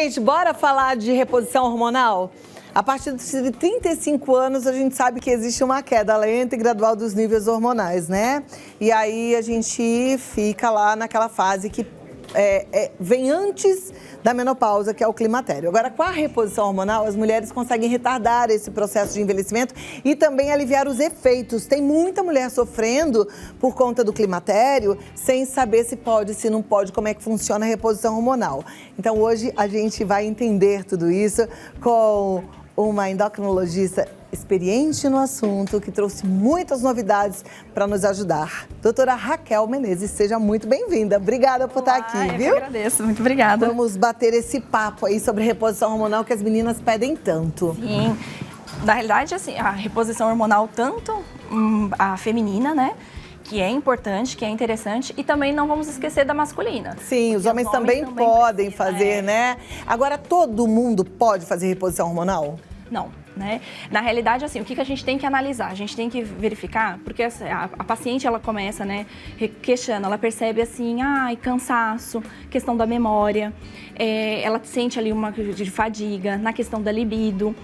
Gente, bora falar de reposição hormonal? A partir de 35 anos, a gente sabe que existe uma queda lenta e gradual dos níveis hormonais, né? E aí a gente fica lá naquela fase que vem antes da menopausa, que é o climatério. Agora, com a reposição hormonal, as mulheres conseguem retardar esse processo de envelhecimento e também aliviar os efeitos. Tem muita mulher sofrendo por conta do climatério, sem saber se pode, se não pode, como é que funciona a reposição hormonal. Então, hoje a gente vai entender tudo isso com uma endocrinologista experiente no assunto, que trouxe muitas novidades para nos ajudar. Doutora Raquel Menezes, seja muito bem-vinda. Obrigada por estar aqui, viu? Eu agradeço, muito obrigada. Vamos bater esse papo aí sobre reposição hormonal que as meninas pedem tanto. Sim, na realidade, assim, a reposição hormonal, tanto a feminina, né? Que é importante, que é interessante, e também não vamos esquecer da masculina. Sim, os homens também podem fazer, né? Agora, todo mundo pode fazer reposição hormonal? Não, né? Na realidade, assim, o que a gente tem que analisar? A gente tem que verificar, porque a paciente, ela começa, né, queixando, ela percebe assim, cansaço, questão da memória, ela sente ali uma de fadiga, na questão da libido.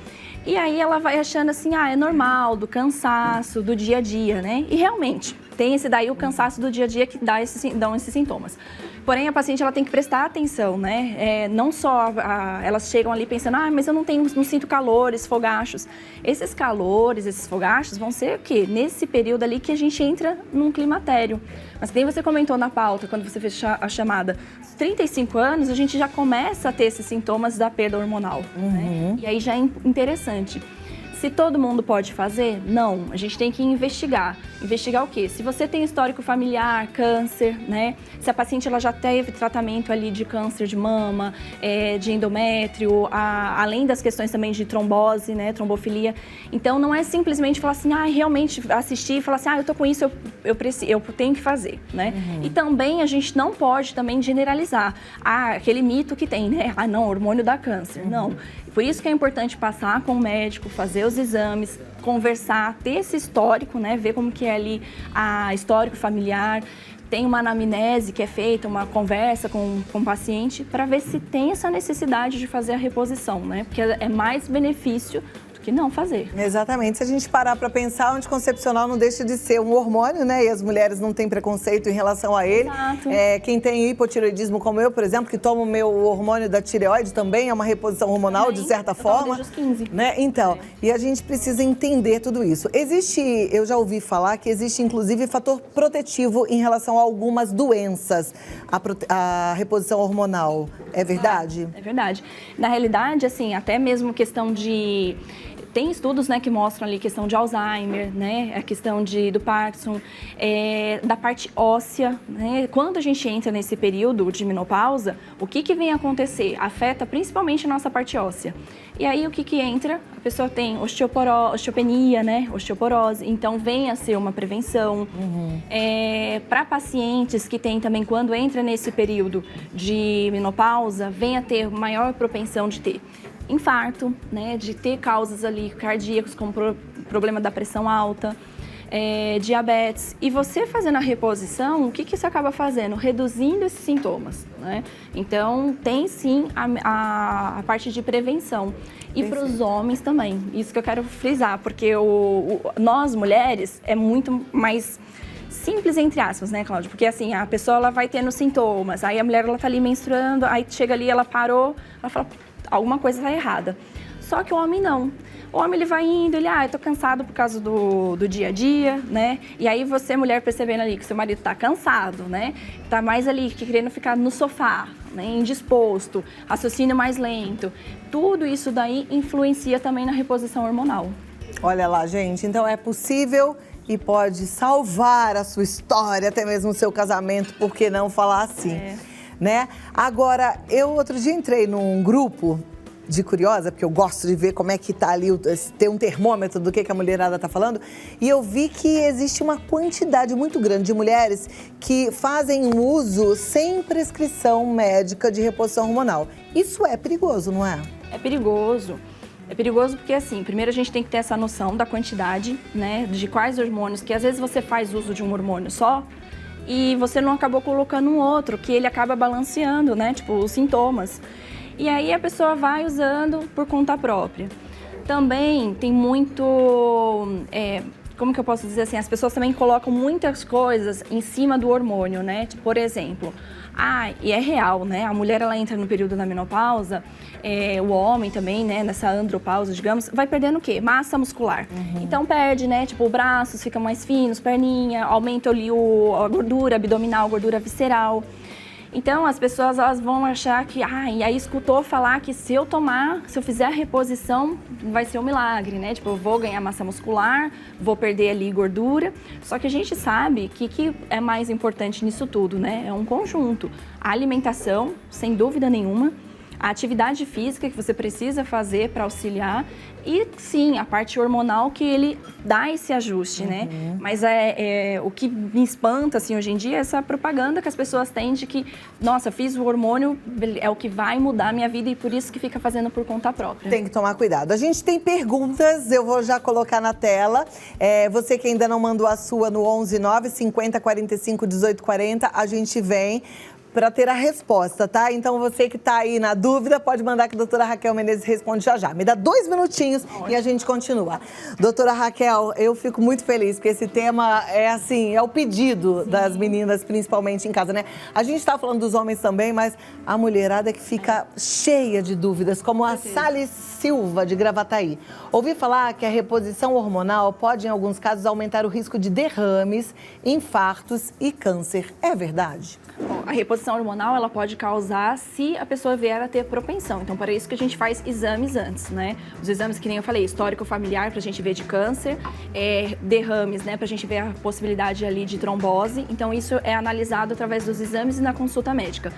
E aí ela vai achando assim, é normal, do cansaço, do dia a dia, né? E realmente, tem esse daí o cansaço do dia a dia que dão esses sintomas. Porém, a paciente ela tem que prestar atenção, né? Não só elas chegam ali pensando, mas eu não sinto calores, fogachos. Esses calores, esses fogachos vão ser o quê? Nesse período ali que a gente entra num climatério. Mas nem você comentou na pauta, quando você fez a chamada, 35 anos, a gente já começa a ter esses sintomas da perda hormonal. Né? E aí já é interessante. Se todo mundo pode fazer? Não, a gente tem que investigar. Investigar o quê? Se você tem histórico familiar, câncer, né? Se a paciente ela já teve tratamento ali de câncer de mama, de endométrio, além das questões também de trombose, né? Trombofilia. Então, não é simplesmente falar assim, realmente assistir e falar assim, eu tô com isso, eu tenho que fazer, né? E também a gente não pode também generalizar. Aquele mito que tem, né? Não, hormônio dá câncer. Não. Por isso que é importante passar com o médico, fazer os exames, conversar, ter esse histórico, né? Ver como que é ali histórico familiar. Tem uma anamnese que é feita, uma conversa com o paciente para ver se tem essa necessidade de fazer a reposição, né? Porque é mais benefício que não fazer. Exatamente. Se a gente parar para pensar, o anticoncepcional não deixa de ser um hormônio, né? E as mulheres não têm preconceito em relação a ele. Exato. Quem tem hipotireoidismo como eu, por exemplo, que toma o meu hormônio da tireoide também, é uma reposição hormonal, também, de certa forma. Desde os 15. Né? Então, e a gente precisa entender tudo isso. Eu já ouvi falar que existe inclusive fator protetivo em relação a algumas doenças, a reposição hormonal. É verdade? É verdade. Na realidade, assim, até mesmo questão de... Tem estudos, né, que mostram ali questão de Alzheimer, né, a questão do Parkinson, da parte óssea, né? Quando a gente entra nesse período de menopausa, o que vem acontecer? Afeta principalmente a nossa parte óssea. E aí o que entra? A pessoa tem osteopenia, né, osteoporose, então vem a ser uma prevenção. Para pacientes que tem também, quando entra nesse período de menopausa, vem a ter maior propensão de ter infarto, né, de ter causas ali cardíacas, como problema da pressão alta, diabetes. E você fazendo a reposição, o que isso acaba fazendo? Reduzindo esses sintomas, né? Então, tem sim a parte de prevenção. E para os homens também, isso que eu quero frisar, porque nós, mulheres, é muito mais simples, entre aspas, né, Cláudia? Porque assim, a pessoa ela vai tendo sintomas, aí a mulher ela tá ali menstruando, aí chega ali, ela parou, ela fala, alguma coisa está errada. Só que o homem não. O homem ele vai indo, eu tô cansado por causa do dia a dia, né? E aí você, mulher, percebendo ali que seu marido tá cansado, né? Tá mais ali querendo ficar no sofá, né? Indisposto, raciocínio mais lento. Tudo isso daí influencia também na reposição hormonal. Olha lá, gente, então é possível e pode salvar a sua história, até mesmo o seu casamento, por que não falar assim? Né? Agora, eu outro dia entrei num grupo de curiosa, porque eu gosto de ver como é que tá ali, ter um termômetro do que a mulherada tá falando, e eu vi que existe uma quantidade muito grande de mulheres que fazem uso sem prescrição médica de reposição hormonal. Isso é perigoso, não é? É perigoso. É perigoso porque, assim, primeiro a gente tem que ter essa noção da quantidade, né, de quais hormônios, que às vezes você faz uso de um hormônio só, e você não acabou colocando um outro, que ele acaba balanceando, né, tipo, os sintomas. E aí a pessoa vai usando por conta própria. Também tem muito, como que eu posso dizer assim, as pessoas também colocam muitas coisas em cima do hormônio, né? Tipo, por exemplo, e é real, né? A mulher, ela entra no período da menopausa, o homem também, né? Nessa andropausa, digamos, vai perdendo o quê? Massa muscular. Então perde, né? Tipo, braços ficam mais finos, perninha, aumenta ali a gordura abdominal, gordura visceral. Então, as pessoas, elas vão achar que, e aí escutou falar que se eu fizer a reposição, vai ser um milagre, né? Tipo, eu vou ganhar massa muscular, vou perder ali gordura. Só que a gente sabe que é mais importante nisso tudo, né? É um conjunto. A alimentação, sem dúvida nenhuma, a atividade física que você precisa fazer para auxiliar e, sim, a parte hormonal que ele dá esse ajuste, né? Mas o que me espanta, assim, hoje em dia é essa propaganda que as pessoas têm de que, nossa, fiz o hormônio, é o que vai mudar a minha vida e por isso que fica fazendo por conta própria. Tem que tomar cuidado. A gente tem perguntas, eu vou já colocar na tela. Você que ainda não mandou a sua no 11 9 50 45 18 40, a gente vem para ter a resposta, tá? Então, você que tá aí na dúvida, pode mandar que a doutora Raquel Menezes responde já. Me dá 2 minutinhos e a gente continua. Doutora Raquel, eu fico muito feliz, porque esse tema é o pedido das meninas, principalmente em casa, né? A gente tá falando dos homens também, mas a mulherada que fica cheia de dúvidas, como a Sally Silva, de Gravataí. Ouvi falar que a reposição hormonal pode, em alguns casos, aumentar o risco de derrames, infartos e câncer. É verdade? Bom, a reposição hormonal, ela pode causar se a pessoa vier a ter propensão. Então, para isso que a gente faz exames antes, né? Os exames, que nem eu falei, histórico familiar, para a gente ver de câncer, derrames, né? Para a gente ver a possibilidade ali de trombose. Então, isso é analisado através dos exames e na consulta médica.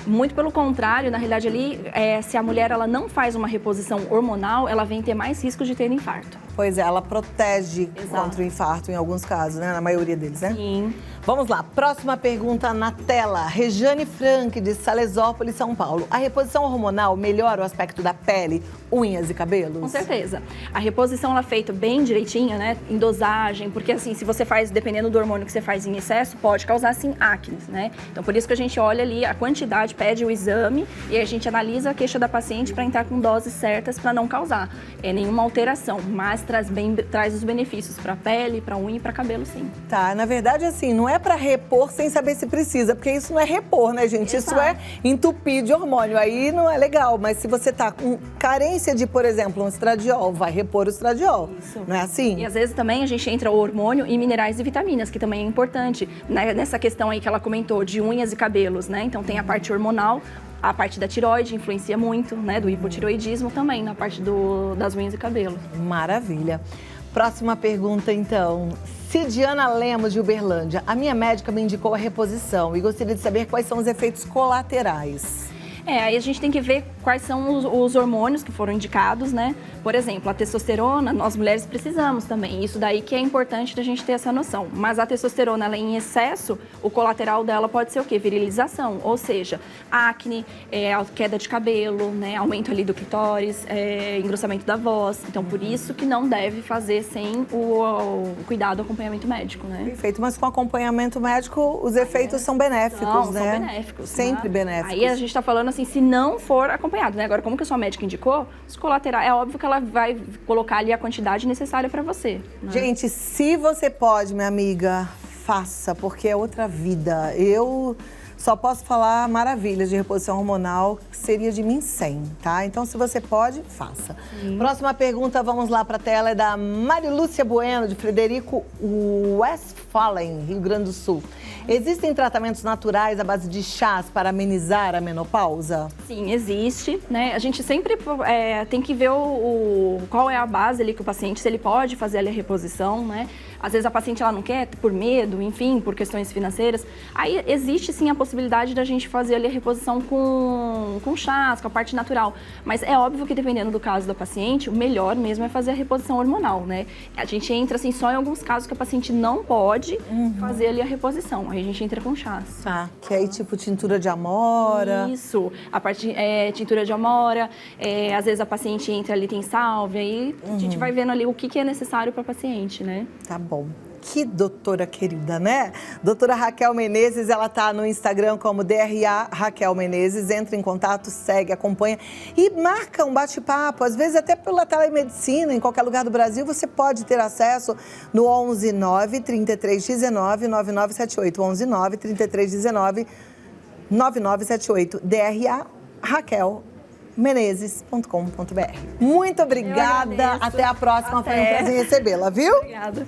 Muito pelo contrário, na realidade ali, se a mulher ela não faz uma reposição hormonal, ela vem ter mais risco de ter infarto. Pois é, ela protege contra o infarto em alguns casos, né? Na maioria deles, né? Sim. Vamos lá, próxima pergunta na tela. Rejane Frank, de Salesópolis, São Paulo. A reposição hormonal melhora o aspecto da pele, unhas e cabelos? Com certeza. A reposição, ela é feita bem direitinho, né? Em dosagem, porque assim, se você faz, dependendo do hormônio que você faz em excesso, pode causar, sim, acne, né? Então, por isso que a gente olha ali a quantidade, pede o exame e a gente analisa a queixa da paciente para entrar com doses certas para não causar nenhuma alteração, mas traz os benefícios para a pele, para a unha e para cabelo, sim. Tá, na verdade, assim, não é para repor sem saber se precisa, porque isso não é repor, né, gente? Exato. Isso é entupir de hormônio, aí não é legal. Mas se você tá com carência de, por exemplo, um estradiol, vai repor o estradiol. Isso. Não é assim? E às vezes também a gente entra o hormônio e minerais e vitaminas, que também é importante, né? Nessa questão aí que ela comentou, de unhas e cabelos, né? Então tem a parte hormonal, a parte da tireoide influencia muito, né? Do hipotireoidismo também, na parte das unhas e cabelo. Maravilha. Próxima pergunta, então. Cidiana Lemos, de Uberlândia. A minha médica me indicou a reposição e gostaria de saber quais são os efeitos colaterais. Aí a gente tem que ver quais são os hormônios que foram indicados, né? Por exemplo, a testosterona, nós mulheres precisamos também. Isso daí que é importante da gente ter essa noção. Mas a testosterona, ela em excesso, o colateral dela pode ser o quê? Virilização, ou seja, acne, queda de cabelo, né? Aumento ali do clitóris, engrossamento da voz. Então, por isso que não deve fazer sem o cuidado, o acompanhamento médico, né? Perfeito, mas com acompanhamento médico, os efeitos são benéficos, né? São benéficos. Sempre benéficos. Aí a gente tá falando assim, se não for acompanhado, né? Agora, como que a sua médica indicou, os colaterais, é óbvio que ela vai colocar ali a quantidade necessária para você. Né? Gente, se você pode, minha amiga, faça, porque é outra vida. Eu só posso falar maravilhas de reposição hormonal, que seria de mim 100, tá? Então, se você pode, faça. Próxima pergunta, vamos lá para a tela, é da Marilúcia Bueno, de Frederico Westphalen, Rio Grande do Sul. Existem tratamentos naturais à base de chás para amenizar a menopausa? Sim, existe, né? A gente sempre tem que ver qual é a base ali que o paciente, se ele pode fazer ali a reposição, né? Às vezes a paciente ela não quer, por medo, enfim, por questões financeiras. Aí existe sim a possibilidade da gente fazer ali a reposição com chás, com a parte natural. Mas é óbvio que dependendo do caso da paciente, o melhor mesmo é fazer a reposição hormonal, né? A gente entra assim só em alguns casos que a paciente não pode fazer ali a reposição. Aí a gente entra com chás. Tá, que aí tipo tintura de amora. Isso, a parte tintura de amora, às vezes a paciente entra ali, tem sálvia, aí a gente vai vendo ali o que é necessário para a paciente, né? Tá bom. Que doutora querida, né? Doutora Raquel Menezes, ela tá no Instagram como DRA Raquel Menezes. Entra em contato, segue, acompanha e marca um bate-papo. Às vezes até pela telemedicina, em qualquer lugar do Brasil, você pode ter acesso no 11 9 33 19 9978. 11 9 33 19 9978. DRA Raquel Menezes.com.br. Muito obrigada. Até a próxima. Foi um prazer recebê-la, viu? Obrigada.